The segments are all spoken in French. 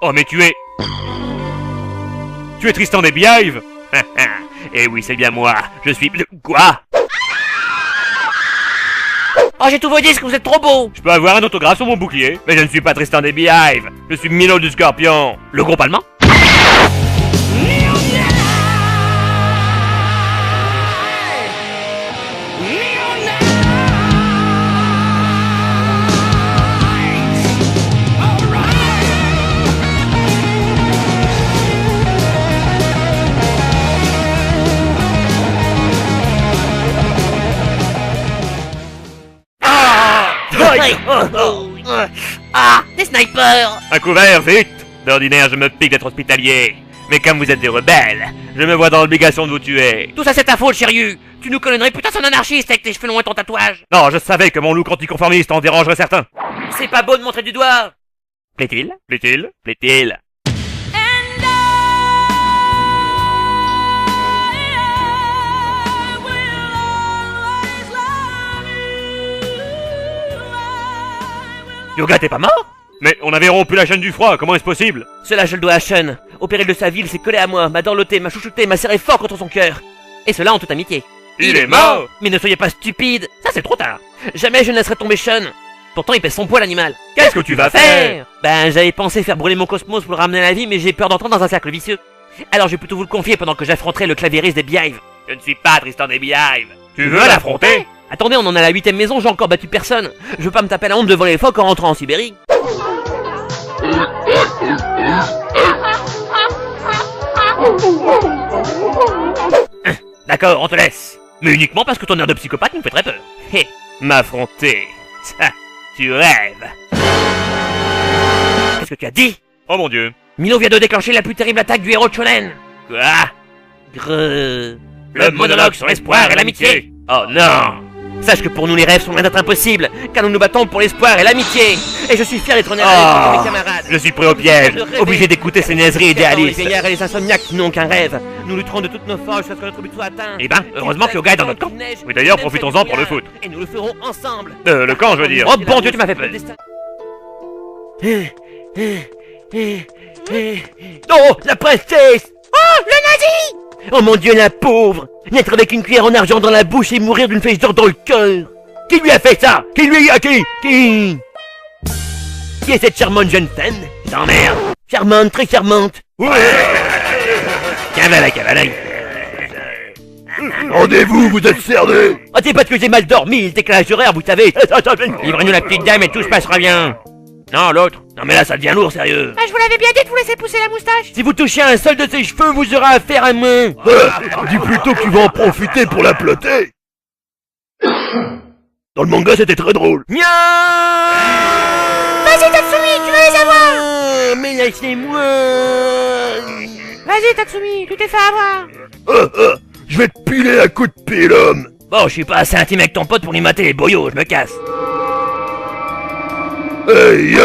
Oh mais tu es... Tu es Tristan des Beehive? Eh oui, c'est bien moi. Je suis... Quoi? Oh, j'ai tous vos disques, vous êtes trop beaux. Je peux avoir un autographe sur mon bouclier? Mais je ne suis pas Tristan des Beehive. Je suis Milo du Scorpion. Le groupe allemand? Ah, des snipers. Un couvert, vite! D'ordinaire, je me pique d'être hospitalier. Mais comme vous êtes des rebelles, je me vois dans l'obligation de vous tuer. Tout ça c'est ta faute, Chériu. Tu nous colles une réputation d'anarchiste avec tes cheveux longs et ton tatouage. Non, je savais que mon look anticonformiste en dérangerait certains. C'est pas beau de montrer du doigt. Plaît-il? Plaît-il? Plaît-il? Yoga, t'es pas mort? Mais on avait rompu la chaîne du froid, comment est-ce possible? Cela je le dois à Sean. Au péril de sa vie, il s'est collé à moi, m'a dorloté, m'a chouchouté, m'a serré fort contre son cœur. Et cela en toute amitié. Il est mort? Mais ne soyez pas stupide. Ça c'est trop tard. Jamais je ne laisserai tomber Sean. Pourtant il pèse son poids l'animal. Qu'est-ce que tu vas faire? Ben j'avais pensé faire brûler mon cosmos pour le ramener à la vie, mais j'ai peur d'entrer dans un cercle vicieux. Alors je vais plutôt vous le confier pendant que j'affronterai le clavieriste des Beehive. Je ne suis pas Tristan des Beehive. Tu veux l'affronter? Attendez, on en est à la 8ème maison, j'ai encore battu personne. Je veux pas me taper la honte devant les phoques en rentrant en Sibérie. D'accord, on te laisse. Mais uniquement parce que ton air de psychopathe me fait très peur. Hé, m'affronter. Ça, tu rêves. Qu'est-ce que tu as dit? Oh mon dieu. Milo vient de déclencher la plus terrible attaque du héros de Shonen. Quoi? Grrr. Le monologue sur l'espoir et l'amitié. Oh non. Sache que pour nous les rêves sont loin d'être impossibles, car nous nous battons pour l'espoir et l'amitié. Et je suis fier d'être né avec mes camarades. Je suis pris au piège, obligé d'écouter ces niaiseries Les idéalistes. vieillards et les insomniaques qui n'ont qu'un rêve. Nous lutterons de toutes nos forces jusqu'à ce que notre but soit atteint. Eh ben, heureusement que Yoga est dans notre camp. Oui, d'ailleurs, profitons-en pour le foot. Et nous le ferons ensemble. Le camp, je veux dire. Oh bon Dieu, tu m'as fait peur. Oh, la princesse! Oh, le nazi! Oh mon Dieu, la pauvre! Naître avec une cuillère en argent dans la bouche et mourir d'une flèche d'or dans le cœur! Qui lui a fait ça? Qui lui a qui? Qui est cette charmante jeune femme? T'emmerde. Charmante, très charmante! Cavale, cavale. Rendez-vous, vous êtes cerné. Oh, c'est parce que j'ai mal dormi, le décalage horaire, vous savez! Livrez-nous la petite dame et tout se passera bien. Non, l'autre. Non mais là, ça devient lourd, sérieux. Ah, je vous l'avais bien dit de vous laisser pousser la moustache. Si vous touchez un seul de ses cheveux, vous aurez affaire à moi! Dis plutôt que tu vas en profiter pour la plotter. Dans le manga, c'était très drôle. Nya! Vas-y, Tatsumi, tu vas les avoir. Mais laissez-moi! Vas-y, Tatsumi, tu t'es fait avoir. Je vais te piler à coups de pied, l'homme. Bon, je suis pas assez intime avec ton pote pour lui mater les boyaux, je me casse. Hey,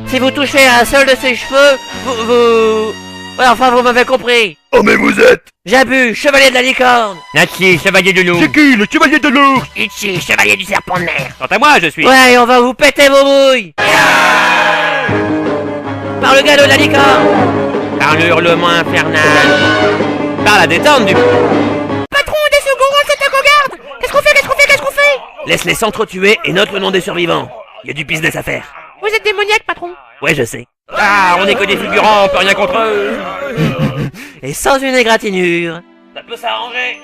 Si vous touchez un seul de ses cheveux, vous... Ouais, enfin, vous m'avez compris. Oh, mais vous êtes... Jabu, chevalier de la licorne. Natchi, chevalier de loup. C'est qui, le chevalier de l'ours? Ichi, chevalier du serpent de mer. Quant à moi, je suis... Ouais, on va vous péter vos bouilles. Par le galop de la licorne. Par le hurlement infernal. Par la détente du... Patron, des secours, on s'est cogarde. Qu'est-ce qu'on fait? Laisse-les s'entretuer et note le nom des survivants. Y a du business à faire. Vous êtes démoniaque, patron. Ouais, je sais. Ah, on est que des figurants, on peut rien contre eux. Et sans une égratignure. Ça peut s'arranger.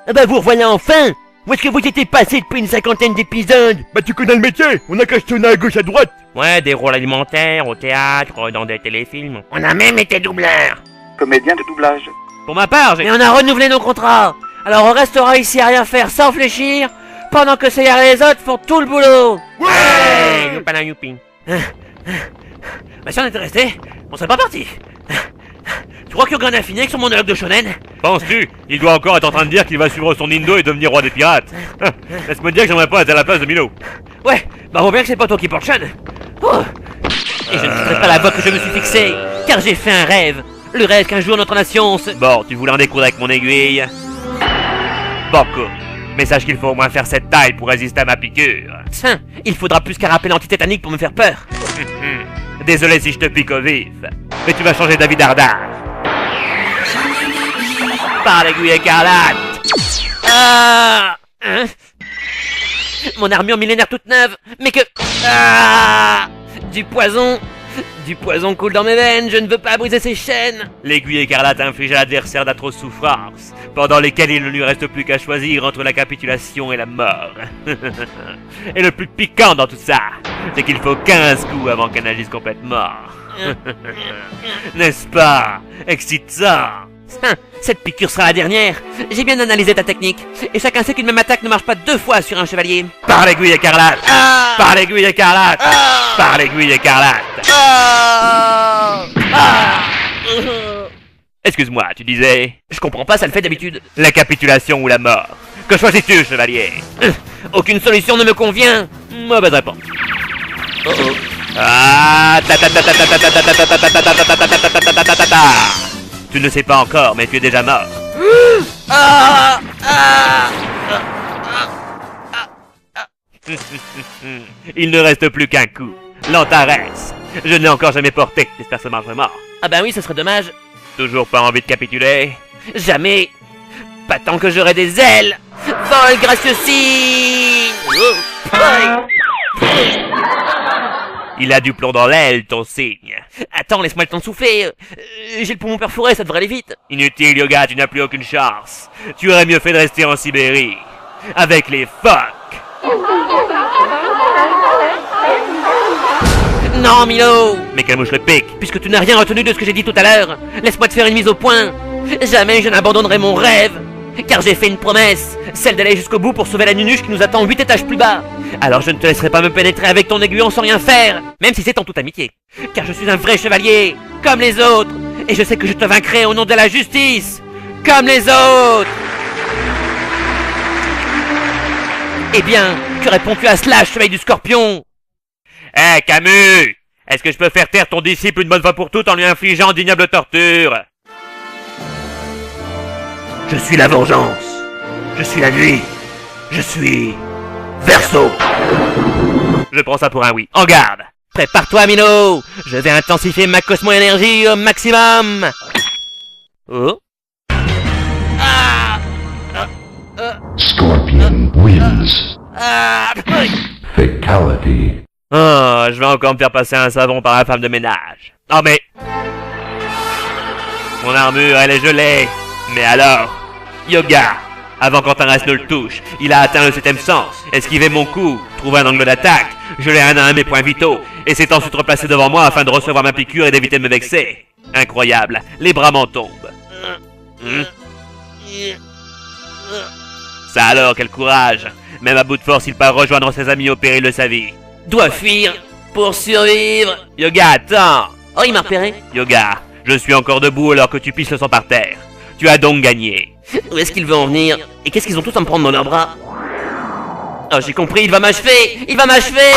Ah bah vous revoilà enfin! Où est-ce que vous étiez passé depuis une 50aine d'épisodes? Bah tu connais le métier, on a qu'à se tourner à gauche à droite. Ouais, des rôles alimentaires, au théâtre, dans des téléfilms. On a même été doubleur. Comédien de doublage. Pour ma part, j'ai... Mais on a renouvelé nos contrats. Alors on restera ici à rien faire sans fléchir, pendant que ces gars et les autres font tout le boulot. Ouais, youpala youpi. Bah si on était resté, on serait pas parti. Tu crois que Yogan a fini avec son monologue de shonen? Penses-tu? Il doit encore être en train de dire qu'il va suivre son Indo et devenir roi des pirates. Laisse-moi te dire que j'aimerais pas être à la place de Milo. Ouais, bah on voit bien que c'est pas toi qui porte Sean. Oh. Et je ne quitterai pas la voie que je me suis fixée, car j'ai fait un rêve. Le rêve qu'un jour notre nation se... Bon, tu voulais en découdre avec mon aiguille. Banco. Mais sache qu'il faut au moins faire cette taille pour résister à ma piqûre. Tiens, il faudra plus qu'un rappel anti-tétanique pour me faire peur. Désolé si je te pique au vif, mais tu vas changer d'avis d'Ardard. Par l'aiguille écarlate. Ah hein? Mon armure millénaire toute neuve, mais que... Ah du poison coule dans mes veines, je ne veux pas briser ces chaînes. L'aiguille écarlate inflige à l'adversaire d'atroces souffrances, pendant lesquelles il ne lui reste plus qu'à choisir entre la capitulation et la mort. Et le plus piquant dans tout ça, c'est qu'il faut 15 coups avant qu'elle n'agisse complètement. N'est-ce pas excitant? Cette piqûre sera la dernière. J'ai bien analysé ta technique, et chacun sait qu'une même attaque ne marche pas 2 fois sur un chevalier. Par l'aiguille écarlate. Par l'aiguille écarlate. Par l'aiguille écarlate. Excuse-moi, tu disais? Je comprends pas, ça le fait d'habitude. La capitulation ou la mort? Que choisis-tu, chevalier? Aucune solution ne me convient. Mauvaise réponse. Tu ne le sais pas encore, mais tu es déjà mort. Il ne reste plus qu'un coup. L'Antares. Je ne l'ai encore jamais porté, j'espère que ça marche vraiment. Ah bah oui, ça serait dommage. Toujours pas envie de capituler? Jamais. Pas tant que j'aurai des ailes. Vol gracieussime. Il a du plomb dans l'aile, ton signe. Attends, laisse-moi le temps de souffler. J'ai le poumon perforé, ça devrait aller vite. Inutile, Yoga, tu n'as plus aucune chance. Tu aurais mieux fait de rester en Sibérie. Avec les phoques. Non, Milo. Mais quelle mouche le pique. Puisque tu n'as rien retenu de ce que j'ai dit tout à l'heure, laisse-moi te faire une mise au point. Jamais je n'abandonnerai mon rêve. Car j'ai fait une promesse, celle d'aller jusqu'au bout pour sauver la nunuche qui nous attend 8 étages plus bas. Alors je ne te laisserai pas me pénétrer avec ton aiguillon sans rien faire, même si c'est en toute amitié. Car je suis un vrai chevalier, comme les autres, et je sais que je te vaincrai au nom de la justice, comme les autres. Eh bien, que réponds-tu à cela, chevalier du Scorpion? Hé, Camus! Est-ce que je peux faire taire ton disciple une bonne fois pour toutes en lui infligeant d'ignobles tortures? Je suis la vengeance. Je suis la nuit. Je suis... Verseau. Je prends ça pour un oui. En garde! Prépare-toi, Milo. Je vais intensifier ma cosmo-énergie au maximum. Oh. Scorpion wins. Fatality. Oh, je vais encore me faire passer un savon par la femme de ménage. Oh mais... Mon armure, elle est gelée. Mais alors... Yoga, avant qu'Antares ne le touche, il a atteint le 7ème sens, esquivé mon coup, trouvé un angle d'attaque, gelé un à un mes points vitaux, et s'est ensuite replacé devant moi afin de recevoir ma piqûre et d'éviter de me vexer. Incroyable, les bras m'en tombent. Ça alors, quel courage. Même à bout de force, il part rejoindre ses amis au péril de sa vie. Dois fuir pour survivre. Yoga, attends. Oh, il m'a repéré. Yoga, je suis encore debout alors que tu pisses le sang par terre. Tu as donc gagné. Où est-ce qu'il veut en venir? Et qu'est-ce qu'ils ont tous à me prendre dans leurs bras? Oh, j'ai compris, il va m'achever! Il va m'achever!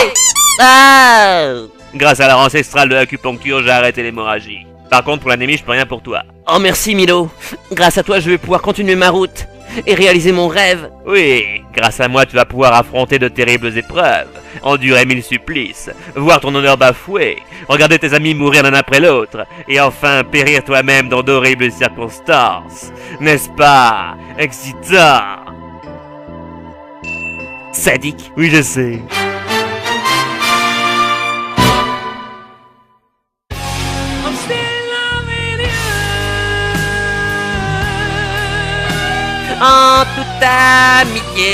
Ah! Grâce à l'art ancestral de l'acupuncture, j'ai arrêté l'hémorragie. Par contre, pour l'anémie, je peux rien pour toi. Oh, merci, Milo. Grâce à toi, je vais pouvoir continuer ma route et réaliser mon rêve. Oui, grâce à moi, tu vas pouvoir affronter de terribles épreuves, endurer 1000 supplices, voir ton honneur bafoué, regarder tes amis mourir l'un après l'autre, et enfin périr toi-même dans d'horribles circonstances. N'est-ce pas excitant? Sadique. Oui, je sais. En toute amitié.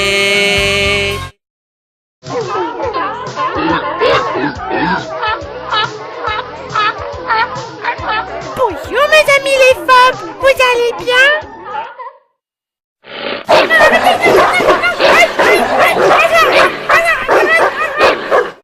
Bonjour mes amis les femmes, vous allez bien?